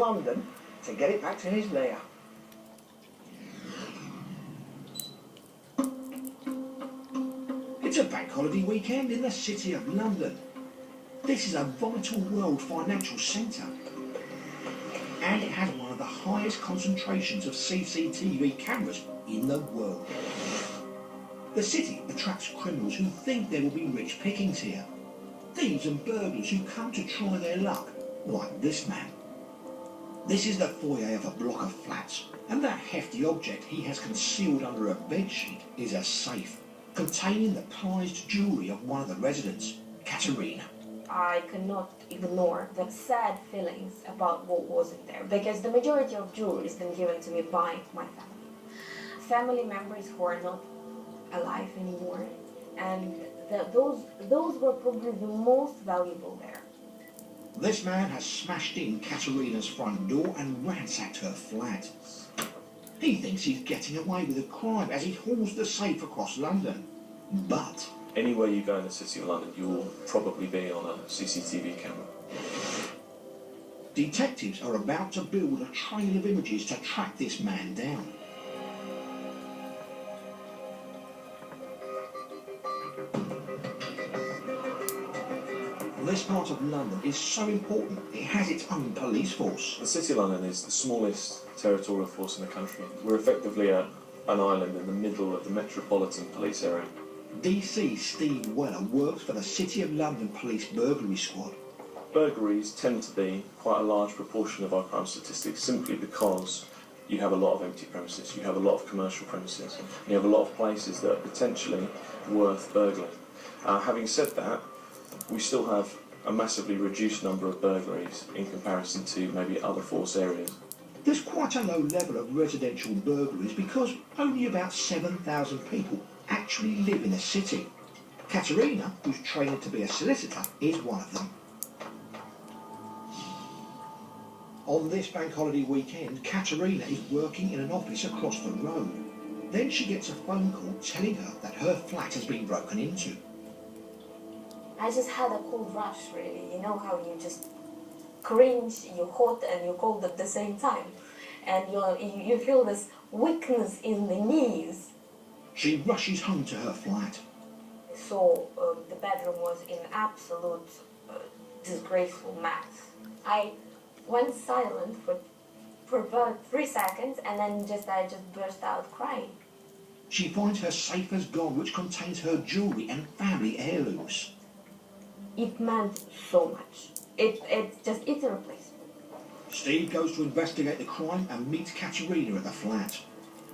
London to get it back to his lair. It's a bank holiday weekend in the City of London. This is a vital world financial centre. And it has one of the highest concentrations of CCTV cameras in the world. The city attracts criminals who think there will be rich pickings here. Thieves and burglars who come to try their luck, like this man. This is the foyer of a block of flats, and that hefty object he has concealed under a bedsheet is a safe, containing the prized jewellery of one of the residents, Ekaterina. I cannot ignore the sad feelings about what was in there, because the majority of jewelry has been given to me by my family. Family members who are not alive anymore, and those were probably the most valuable there. This man has smashed in Ekaterina's front door and ransacked her flat. He thinks he's getting away with a crime as he hauls the safe across London. But anywhere you go in the City of London, you'll probably be on a CCTV camera. Detectives are about to build a trail of images to track this man down. This part of London is so important, it has its own police force. The City of London is the smallest territorial force in the country. We're effectively an island in the middle of the Metropolitan Police area. DC Steve Weller works for the City of London Police Burglary Squad. Burglaries tend to be quite a large proportion of our crime statistics simply because you have a lot of empty premises, you have a lot of commercial premises, and you have a lot of places that are potentially worth burgling. Having said that, we still have a massively reduced number of burglaries in comparison to maybe other force areas. There's quite a low level of residential burglaries because only about 7,000 people actually live in a city. Ekaterina, who's trained to be a solicitor, is one of them. On this bank holiday weekend, Ekaterina is working in an office across the road. Then she gets a phone call telling her that her flat has been broken into. I just had a cold rush, really. You know how you just cringe, you're hot and you're cold at the same time. And you feel this weakness in the knees. She rushes home to her flat. So the bedroom was in absolute disgraceful mess. I went silent for about 3 seconds, and then I just burst out crying. She finds her safe has gone, which contains her jewellery and family heirlooms. It meant so much. It's irreplaceable. Steve goes to investigate the crime and meets Ekaterina at the flat.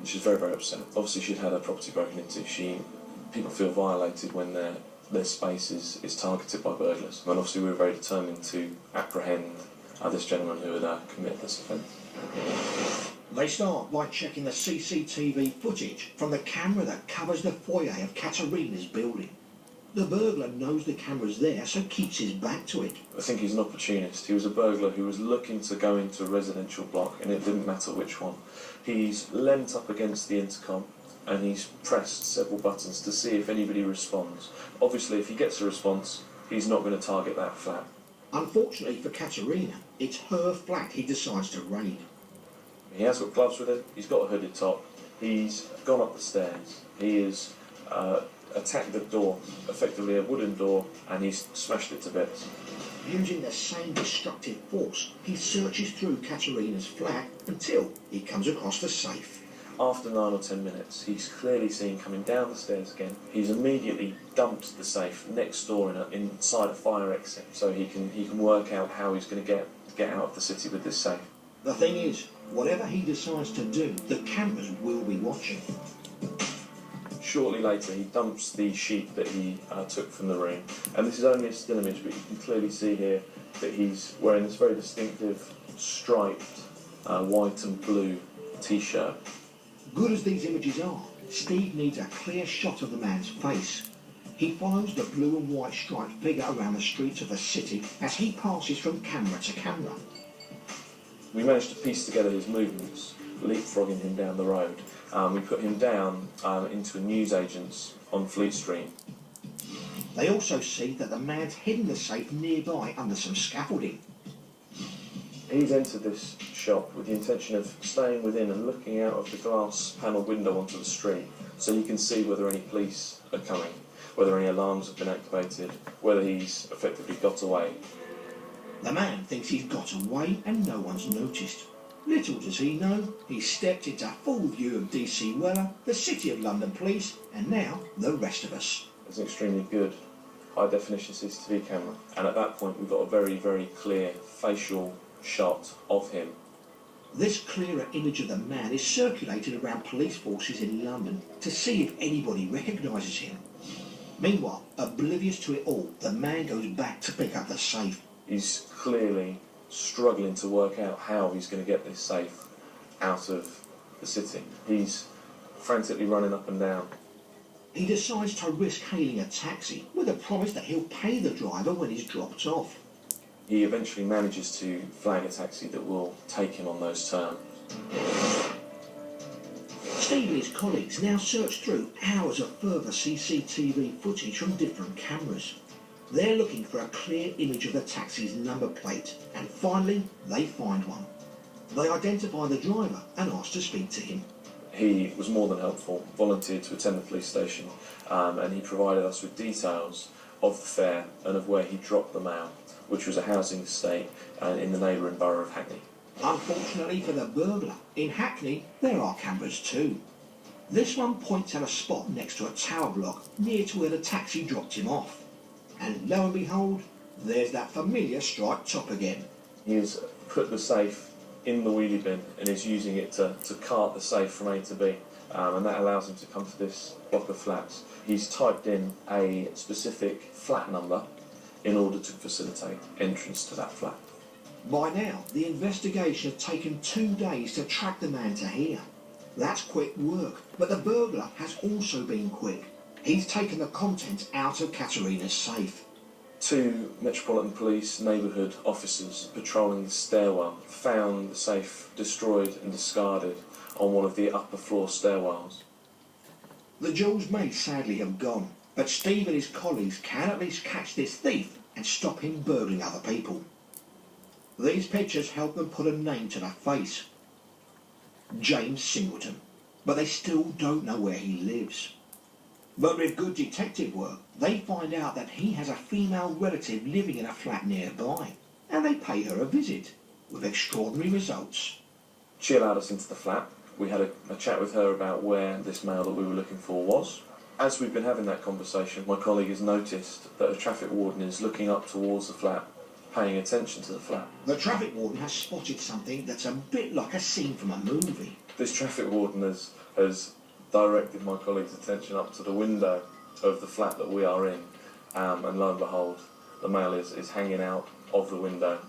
She's very, very upset. Obviously, she'd had her property broken into. People feel violated when their space is targeted by burglars. And obviously, we were very determined to apprehend this gentleman who had committed this offence. They start by checking the CCTV footage from the camera that covers the foyer of Ekaterina's building. The burglar knows the camera's there, so keeps his back to it. I think he's an opportunist. He was a burglar who was looking to go into a residential block, and it didn't matter which one. He's leant up against the intercom, and he's pressed several buttons to see if anybody responds. Obviously, if he gets a response, he's not going to target that flat. Unfortunately for Ekaterina, it's her flat he decides to raid. He has got gloves with it, he's got a hooded top, he's gone up the stairs, he is attacked the door, effectively a wooden door, and he's smashed it to bits. Using the same destructive force, he searches through Ekaterina's flat until he comes across the safe. After 9 or 10 minutes, he's clearly seen coming down the stairs again. He's immediately dumped the safe next door inside a fire exit, so he can work out how he's going to get out of the city with this safe. The thing is, whatever he decides to do, the cameras will be watching. Shortly later, he dumps the sheet that he took from the room, and this is only a still image, but you can clearly see here that he's wearing this very distinctive striped white and blue t-shirt. Good as these images are, Steve needs a clear shot of the man's face. He follows the blue and white striped figure around the streets of the city as he passes from camera to camera. We managed to piece together his movements, leapfrogging him down the road. We put him down into a newsagent's on Fleet Street. They also see that the man's hidden the safe nearby under some scaffolding. He's entered this shop with the intention of staying within and looking out of the glass panelled window onto the street so he can see whether any police are coming, whether any alarms have been activated, whether he's effectively got away. The man thinks he's got away and no one's noticed. Little does he know, he's stepped into full view of DC Weller, the City of London Police, and now the rest of us. It's an extremely good high-definition CCTV camera, and at that point we've got a very, very clear facial shot of him. This clearer image of the man is circulated around police forces in London to see if anybody recognises him. Meanwhile, oblivious to it all, the man goes back to pick up the safe. He's clearly struggling to work out how he's going to get this safe out of the city. He's frantically running up and down. He decides to risk hailing a taxi with a promise that he'll pay the driver when he's dropped off. He eventually manages to flag a taxi that will take him on those terms. Steve and his colleagues now search through hours of further CCTV footage from different cameras. They're looking for a clear image of the taxi's number plate, and finally they find one. They identify the driver and ask to speak to him. He was more than helpful, volunteered to attend the police station, and he provided us with details of the fare and of where he dropped the mail, which was a housing estate in the neighbouring borough of Hackney. Unfortunately for the burglar, in Hackney there are cameras too. This one points out a spot next to a tower block near to where the taxi dropped him off. And lo and behold, there's that familiar striped top again. He has put the safe in the wheelie bin and is using it to cart the safe from A to B, and that allows him to come to this block of flats. He's typed in a specific flat number in order to facilitate entrance to that flat. By now, the investigation has taken 2 days to track the man to here. That's quick work, but the burglar has also been quick. He's taken the contents out of Ekaterina's safe. 2 Metropolitan Police neighbourhood officers patrolling the stairwell found the safe destroyed and discarded on one of the upper floor stairwells. The jewels may sadly have gone, but Steve and his colleagues can at least catch this thief and stop him burgling other people. These pictures help them put a name to that face. James Singleton. But they still don't know where he lives. But with good detective work, they find out that he has a female relative living in a flat nearby, and they pay her a visit, with extraordinary results. She allowed us into the flat. We had a chat with her about where this male that we were looking for was. As we've been having that conversation, my colleague has noticed that a traffic warden is looking up towards the flat, paying attention to the flat. The traffic warden has spotted something that's a bit like a scene from a movie. This traffic warden has directed my colleague's attention up to the window of the flat that we are in, and lo and behold, the male is hanging out of the window,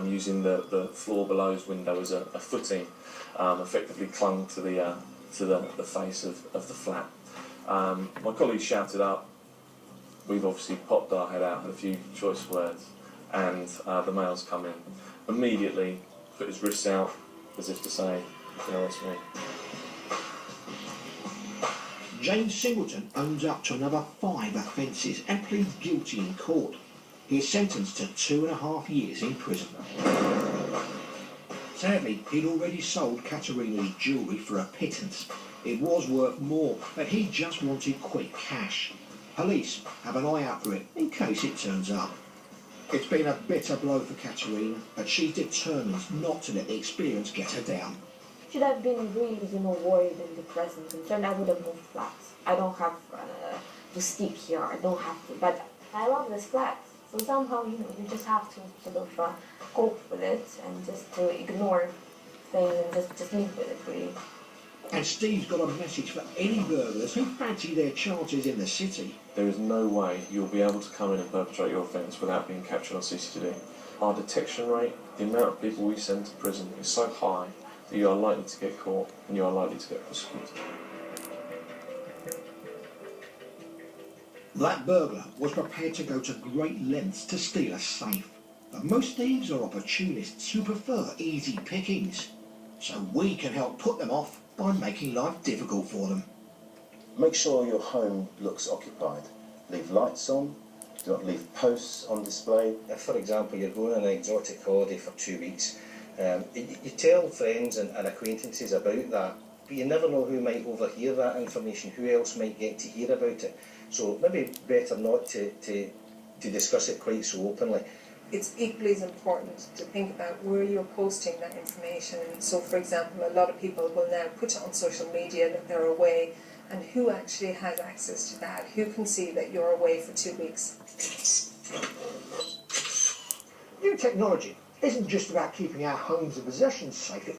using the floor below's window as a footing, effectively clung to the face of the flat. My colleague shouted up. We've obviously popped our head out, had a few choice words, and the male's come in. Immediately put his wrists out as if to say, you know, it's me. James Singleton owns up to another 5 offences and pleads guilty in court. He is sentenced to 2.5 years in prison. Sadly, he'd already sold Ekaterina's jewellery for a pittance. It was worth more, but he just wanted quick cash. Police have an eye out for it in case it turns up. It's been a bitter blow for Ekaterina, but she's determined not to let the experience get her down. Should have been really, worried and depressed and concerned, I would have moved flats. I don't have to stick here, I don't have to, but I love this flat. So somehow, you just have to sort of cope with it and just to ignore things and just live with it, really. And Steve's got a message for any burglars who fancy their chances in the city. There is no way you'll be able to come in and perpetrate your offence without being captured on CCTV. Our detection rate, the amount of people we send to prison is so high that you are likely to get caught and you are likely to get prosecuted. That burglar was prepared to go to great lengths to steal a safe. But most thieves are opportunists who prefer easy pickings. So we can help put them off by making life difficult for them. Make sure your home looks occupied. Leave lights on, do not leave posts on display. For example, you're going on an exotic holiday for 2 weeks You tell friends and acquaintances about that, but you never know who might overhear that information, who else might get to hear about it. So maybe better not to discuss it quite so openly. It's equally as important to think about where you're posting that information. And so, for example, a lot of people will now put it on social media that they're away, and who actually has access to that? Who can see that you're away for 2 weeks? New technology isn't just about keeping our homes and possessions safe.